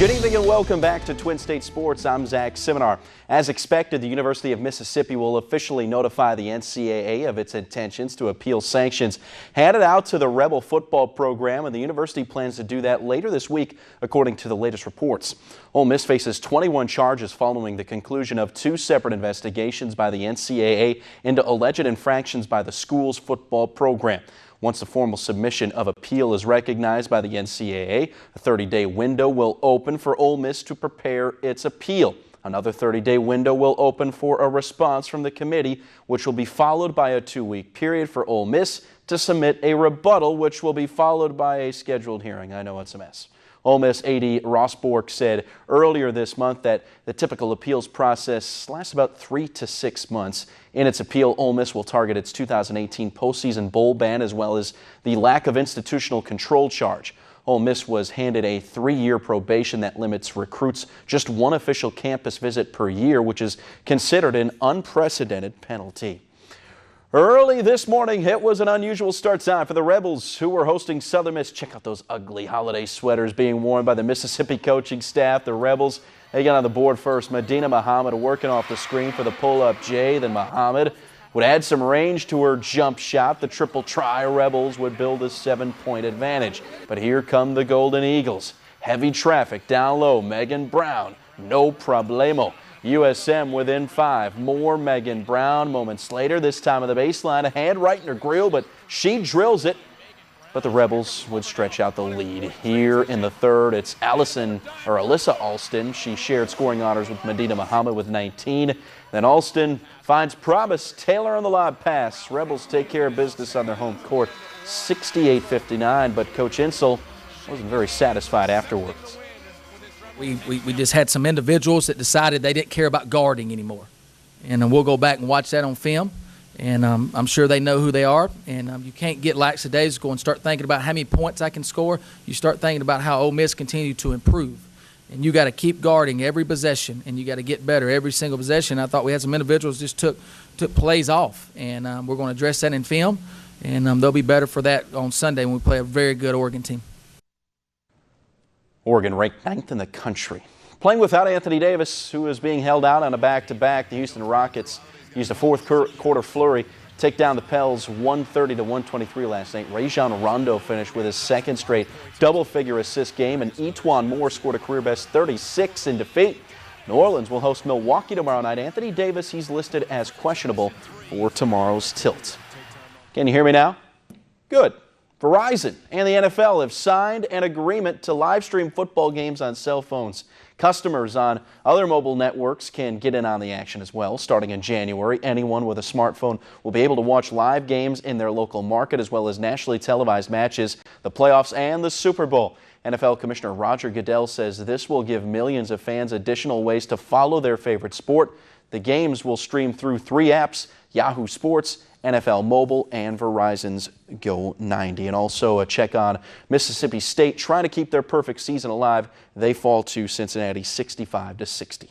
Good evening and welcome back to Twin State Sports. I'm Zach Seminar. As expected, the University of Mississippi will officially notify the NCAA of its intentions to appeal sanctions handed out to the Rebel football program, and the university plans to do that later this week, according to the latest reports. Ole Miss faces 21 charges following the conclusion of two separate investigations by the NCAA into alleged infractions by the school's football program. Once the formal submission of appeal is recognized by the NCAA, a 30-day window will open for Ole Miss to prepare its appeal. Another 30-day window will open for a response from the committee, which will be followed by a 2-week period for Ole Miss to submit a rebuttal, which will be followed by a scheduled hearing. I know it's a mess. Ole Miss AD Ross Bork said earlier this month that the typical appeals process lasts about 3 to 6 months. In its appeal, Ole Miss will target its 2018 postseason bowl ban as well as the lack of institutional control charge. Ole Miss was handed a 3-year probation that limits recruits just one official campus visit per year, which is considered an unprecedented penalty. Early this morning, it was an unusual start time for the Rebels, who were hosting Southern Miss. Check out those ugly holiday sweaters being worn by the Mississippi coaching staff. The Rebels, they got on the board first. Medina Muhammad working off the screen for the pull-up J. Then Muhammad would add some range to her jump shot. The triple try Rebels would build a 7-point advantage. But here come the Golden Eagles. Heavy traffic down low. Megan Brown, no problemo. USM within 5. More Megan Brown moments later. This time on the baseline, a hand right in her grill, but she drills it. But the Rebels would stretch out the lead. Here in the third, it's Alyssa Alston. She shared scoring honors with Medina Muhammad with 19. Then Alston finds promise. Taylor on the lob pass. Rebels take care of business on their home court, 68-59. But Coach Insel wasn't very satisfied afterwards. We just had some individuals that decided they didn't care about guarding anymore. And we'll go back and watch that on film. And I'm sure they know who they are. And you can't get lackadaisical and start thinking about how many points I can score. You start thinking about how Ole Miss continue to improve. And you got to keep guarding every possession, and you got to get better every single possession. I thought we had some individuals just took plays off. And we're going to address that in film. And they'll be better for that on Sunday when we play a very good Oregon team. Oregon ranked 9th in the country. Playing without Anthony Davis, who is being held out on a back-to-back, the Houston Rockets used a fourth quarter flurry, take down the Pels 130-123 last night. Rajon Rondo finished with his second straight double-figure assist game, and E'Twaun Moore scored a career-best 36 in defeat. New Orleans will host Milwaukee tomorrow night. Anthony Davis, he's listed as questionable for tomorrow's tilt. Can you hear me now? Good. Verizon and the NFL have signed an agreement to live stream football games on cell phones. Customers on other mobile networks can get in on the action as well. Starting in January, anyone with a smartphone will be able to watch live games in their local market as well as nationally televised matches, the playoffs, and the Super Bowl. NFL Commissioner Roger Goodell says this will give millions of fans additional ways to follow their favorite sport. The games will stream through 3 apps, Yahoo Sports, NFL Mobile, and Verizon's Go 90. And also a check on Mississippi State trying to keep their perfect season alive. They fall to Cincinnati 65-60.